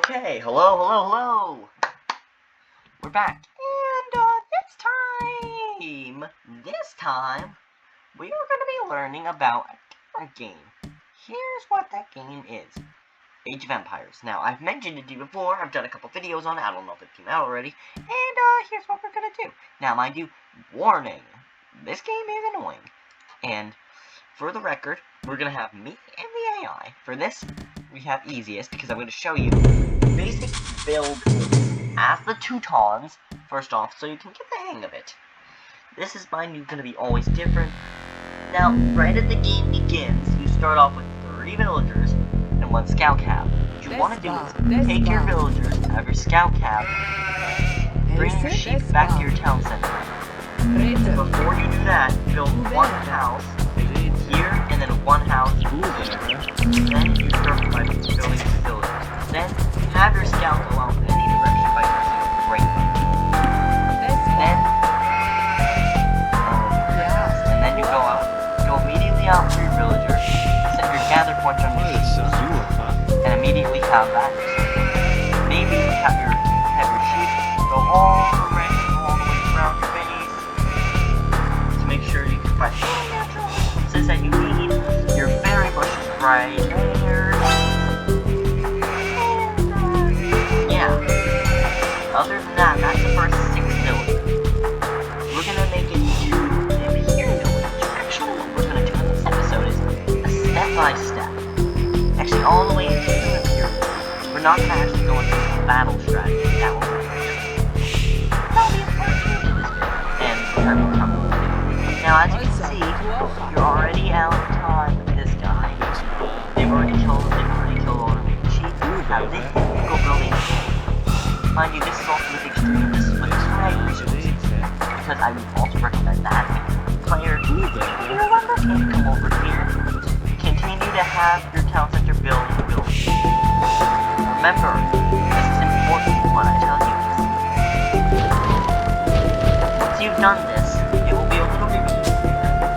Okay, hello. We're back. And, this time, we are going to be learning about a different game. Here's what that game is. Age of Empires. Now, I've mentioned it to you before. I've done a couple videos on it. I don't know if it came out already. And, here's what we're going to do. Now, mind you, warning. This game is annoying. And, for the record, we're going to have me and the AI. For this, we have easiest, because I'm going to show you basic build as the Teutons, first off, so you can get the hang of it. This is mine, you're going to be always different. Now, right as the game begins, you start off with 3 villagers and 1 scout cab. What you want to do is take your villagers, have your scout cab, bring your sheep back to your town center. Before you do that, build 1 house here, and then 1 house here. Then you start by building the villagers. Then have your scout go out in any direction by using a great. Then you go immediately out for your villagers, set your gather point on your sheep, and immediately have that. Maybe have your sheep go all the way around your base to make sure you can find natural resources that you need. Your berry bushes right there. Other than that, that's the first 6 villages. We're gonna make it to maybe here village. Actually, what we're gonna do in this episode is a step-by-step. Actually, all the way to here. We're not gonna actually go into a battle strategy. That will be a part 2 to this video. And we're having trouble with it. Now, as you can see, you're already out of time with this guy. They've already killed all of your sheep. Now, they go building. Mind you, this is also with extreme, this is with resources, because I would also recommend that player, if you remember, can come over here, continue to have your town center build. Remember, this is important when I tell you this. Once you've done this, it will be a little bit easier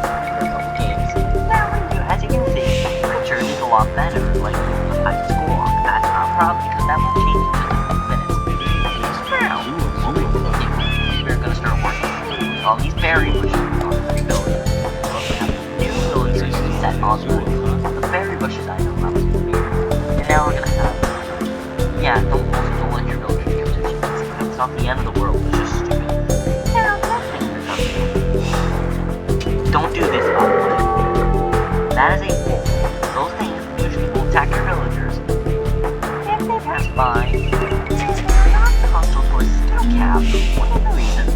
for a couple games. Now, as you can see, the picture is a lot better, like, I can score on. That's not a problem, because that will change in just a few minutes. We're gonna start working all these berry bushes on the villagers. We're gonna have new villagers set on the berry bushes I know about. And now we're gonna have, don't let your villagers get their chickens. It's not the end of the world, it's just stupid. Now, that thing you're don't do this, by the way. That is a wolf. Those things usually will attack your villagers. If they pass by, for whatever reason.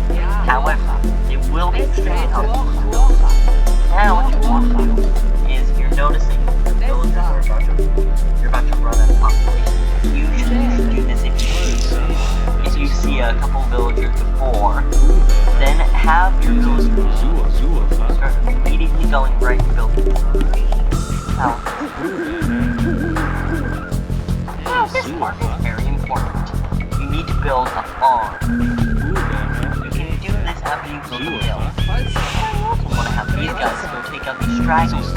However, it will be extremely helpful. Now, what you want to do is you're noticing the villagers are about to run out of population. You should do this if you see a couple villagers before. Then have your villagers start immediately going right and building 3 houses. Now, this part is very important. You need to build a farm. You can do this after you build a mill. You also want to have these guys go take out these stragglers.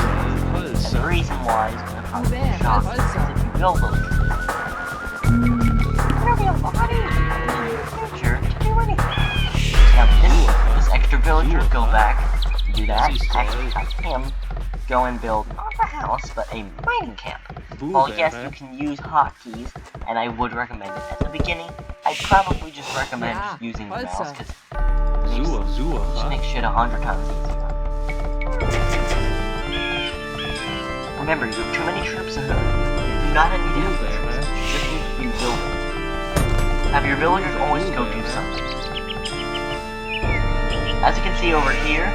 And the reason why is going to probably be shocked because if you build those trees, it'll be a lot easier in the future to do anything. Now this extra villager go back, do that, actually have him go and build not a house, but a mining camp. Well, yes, you can use hotkeys, and I would recommend it. At the beginning, I'd probably just recommend just using the mouse, because it just makes shit 100 times easier. Remember, you have too many troops in there. You do not need to have the troops, you just need to be building. Have your villagers always go do something. As you can see over here,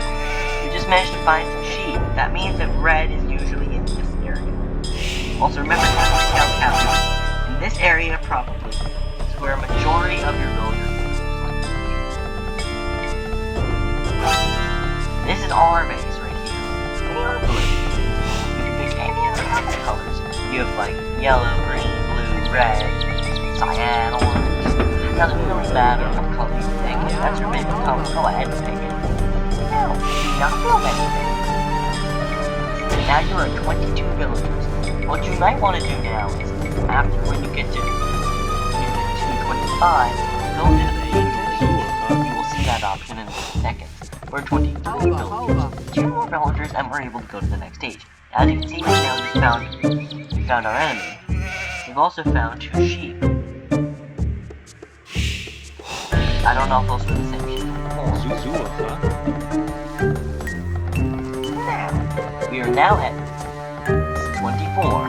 you just managed to find some sheep. That means that red is usually in this area. Also, remember to have a scout captain. In this area, probably, is where a majority of your villagers are. This is our base right here. Any other blue. You can pick any other colors. You have like yellow, green, blue, red, cyan, orange. It doesn't really matter what color you pick. If that's your favorite color, go ahead and pick it. Now, do not build anything. Now you are at 22 villagers. What you might want to do now is, after when you get to 25, go to the page. You will see that option in a second. We're 22 villagers, 2 more villagers, and we're able to go to the next stage. As you can see, right now we found our enemy. We've also found 2 sheep. I don't know if those were the same sheep before. Now, we are now at 24.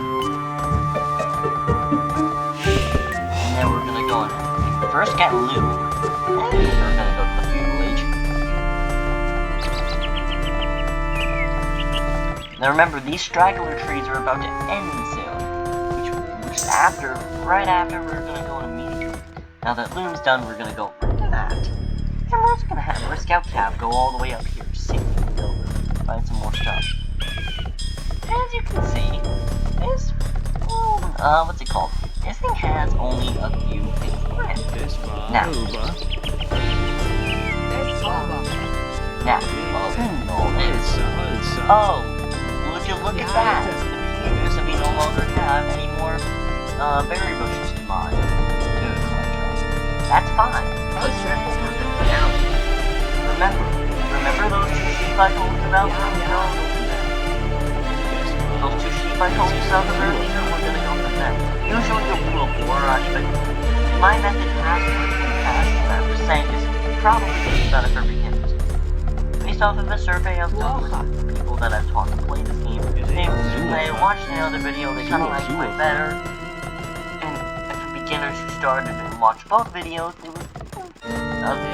And then we're gonna go and first get loot. And we're gonna go to the feudal age. Now remember, these straggler trees are about to end soon. Which is right after we're gonna go immediately. Now that loom's done, we're gonna go into that. And we're just gonna have our scout cab go all the way up here, see if we can go find some more stuff. As you can see, this, what's it called? This thing has only a few things left. Now, oh, would you look at that? So we no longer have any more berry bushes to mine. That's fine. Remember those 2 sheep I told you about? Those 2 sheep I told you about earlier? We're gonna go for them. Usually a little rush, but my method has worked in the past, and I'm just saying this probably is better for beginners. Based off of a survey I've done with people that I've taught to play this game, they watched another video, they kind of liked mine better, and for beginners who started and watched both videos, they would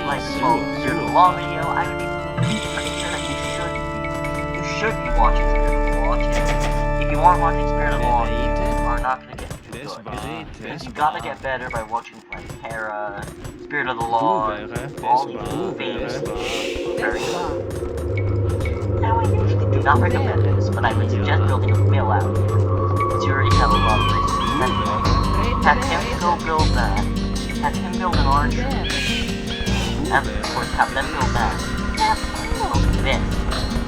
like Spirit of the Law video. I would be pretty sure that you should be watching Spirit of the Law. If you aren't watching Spirit of the Law, you are not going to get too good. Because you gotta get better by watching like Hera, Spirit of the Law, all these famous very good. Now I usually do not recommend this, but I would suggest building a mill out here. Because you already have a lot of resources. Have him go build that. Have him build an orange tree. And of course have them build that.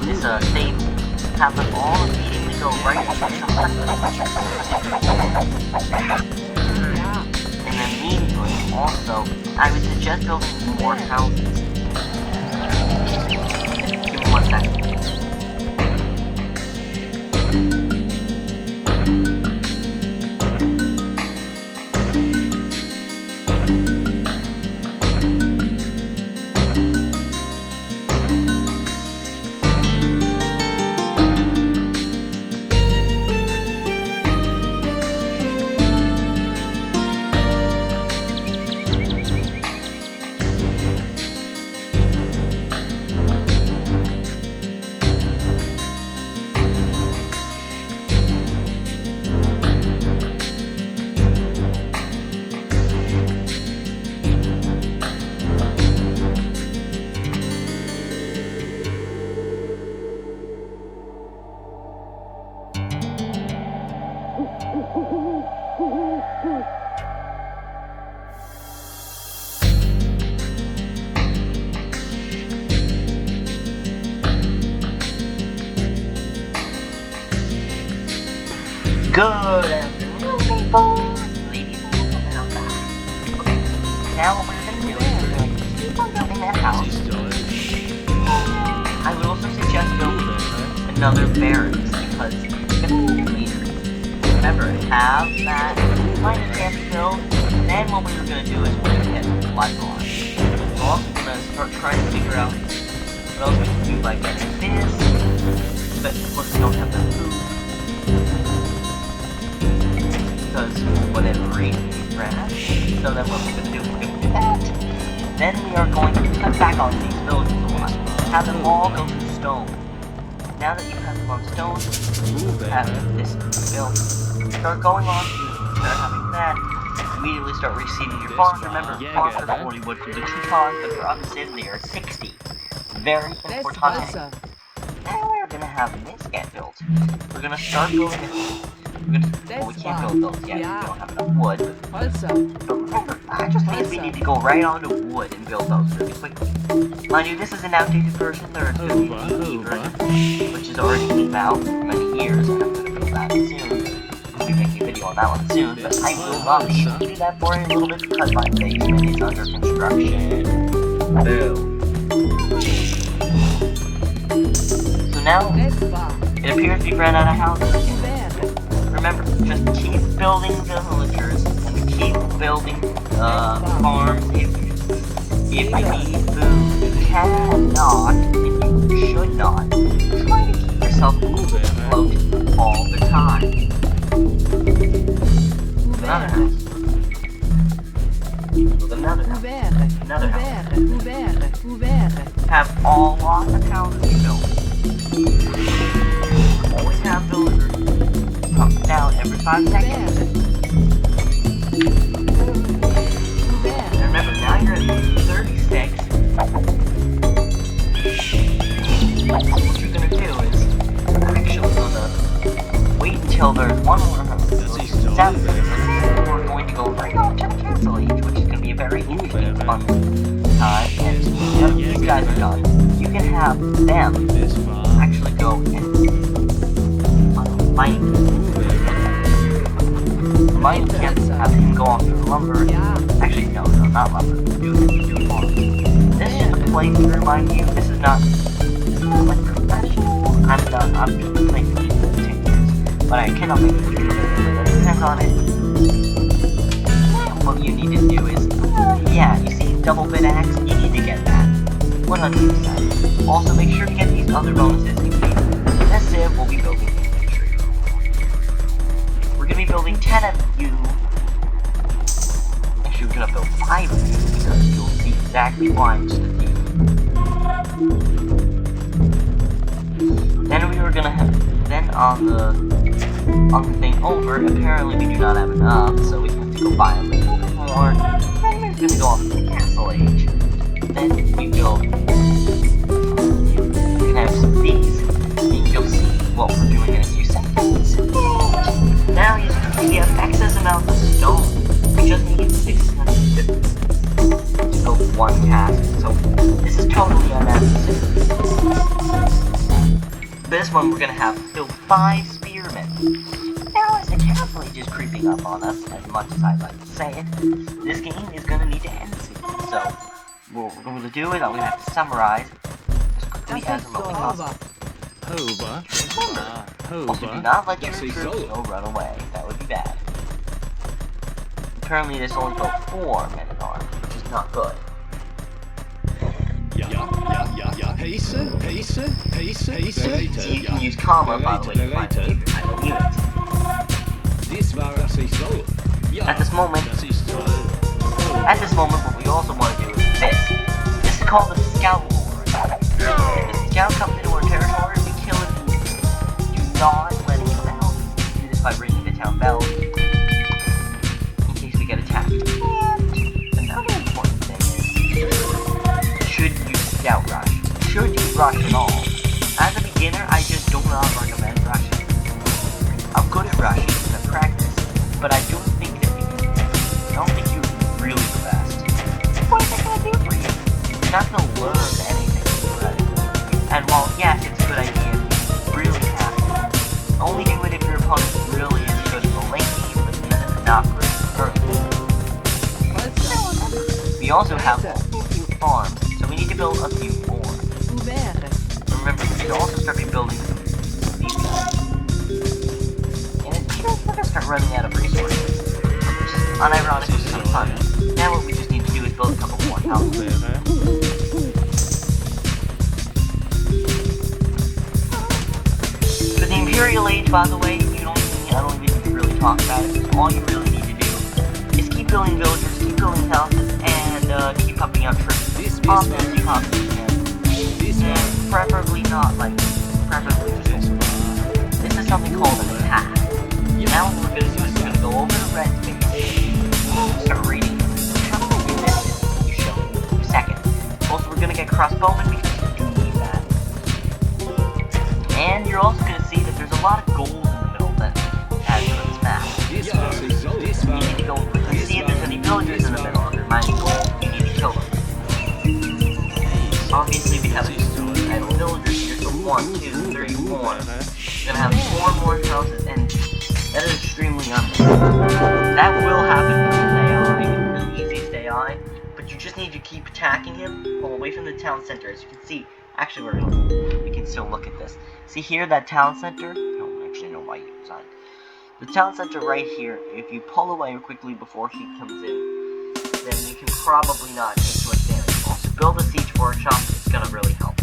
This stable. Have them all immediately go right into the and immediately also I would suggest building more houses. Give me 1 second. Good afternoon, people! Ladies and gentlemen, okay, now what we're going to do is we're going to keep on building that house. I would also suggest building another barracks because it's going to be leader. Remember, have that mining camp built, and then what we were going to do is we're going to get life on. We're also going to start trying to figure out what else we can do by getting this, but of course we don't have that food. Because whatever reason we ran out. So then what we're going to do, we're going to do that. Then we are going to cut back on these villages a lot. Have them all go to stone. Now that you have them on stone, have this built. Start going on to start having that. Immediately start reseeding your farms. Remember, farms are 40 wood for the 2 farms, but for obsidian they are 60. Very important. Now we're going to have this get built. We're going to start building it. Well, we can't build those yet, we don't have enough wood. But remember, I just think we need to go right on to wood and build those really quickly. Mind you, this is an outdated version, there is going to be an AOE version, which has already been out for many years, and I'm going to build that soon. I'll be making a video video on that one soon, but I will not be able to do that for a little bit because my basement is under construction. Boom. So now, it appears we've ran out of houses. Remember, just keep building villagers and keep building farms. If you need food, you cannot, and you should not, try to keep yourself afloat all the time. Another house. Another house. Another house. Have all lots of houses you build. Always have villagers come down every 5 seconds. And remember, now you're at 36. What you're gonna do is actually gonna wait until there's one more house. We're going to go right on to the castle age, which is gonna be a very interesting fun time. And now that these guys are done, you can have them actually go and might have him go off to lumber. Actually, no, not lumber. Do farm. This is just a playthrough, mind you. This is not like professional. I'm just playing for 10 years, but I cannot make a video that depends on it. What you need to do is, yeah, you see double bit axe, you need to get that. 100%. Also, make sure to get these other bonuses. This Civ will be building infantry. We're gonna be building 10 of you. Actually, we're gonna build 5 of you because you'll see exactly why I'm just a thief. Then we were gonna have, then on the thing over, apparently we do not have enough, so we have to go buy a little bit more. Then we're gonna go off to the castle age. Then we build, we can have some of these, and you'll see what we're doing in a few seconds. Now we have excess amount of stone. We just need 650 to build one task, so this is totally unnecessary. This one we're gonna have build 5 spearmen. Now as the castle age is creeping up on us, as much as I'd like to say it, this game is gonna need to end soon. So what we're going to do is I'm gonna have to summarize as quickly as remotely possible. Also, do not let your troops go run away. That would be bad. Currently, this only built 4 men at arms, which is not good. So you can use comma, by the way, to find favorite units. At this moment, what we also want to do is this. This is called the Scout War. If the Scout comes into our territory, we kill it immediately. Do not let it come out. Do this by ringing the town bell, in case we get attacked. And another important thing is, should you Scout rush? Should you rush at all? As a beginner, I just do not recommend rushing. I'm good at rushing because I practice, but I don't think that you're really the best. What is it going to do for you? You're not going to learn anything about it. And while, yes, it's a good idea, you really have to. Only do it if your opponent really is good in the late game, but not good in the early game. We also have a few farms, so we need to build a few more. Remember, we can also start rebuilding these guys. And it appears we're going to start running out of resources, which is unironically kind of fun. Now what we just need to do is build a couple more houses. For the Imperial Age, by the way, I don't even need to really talk about it, because all you really need to do is keep building villagers, keep building houses, and keep upping up troops. Obviously, and preferably not, like, preferably just this is something called an attack. Now what we're going to do is we're going to go over the red space, start reading how many units you show in a second. Also, we're going to get crossbowmen because you do need that. And you're also going to see that there's a lot of gold in the middle that adds to this map. You need to go quickly see if there's any villagers in the middle. If they're mining gold, you need to kill them. Obviously, we have idle villagers here, so 1, 2, 3, 4. We're going to have 4 more houses, and that is extremely unfair. That will happen with AI, the easiest AI, but you just need to keep attacking him all away from the town center. As you can see, actually we can still look at this. See here, that town center? I don't actually know why you designed the town center right here. If you pull away quickly before he comes in, then you can probably not take too much damage. Also, build a siege workshop. It's gonna really help.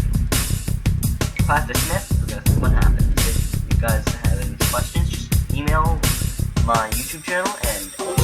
Class dismissed. We're gonna see what happens. If you guys have any questions, just email my YouTube channel and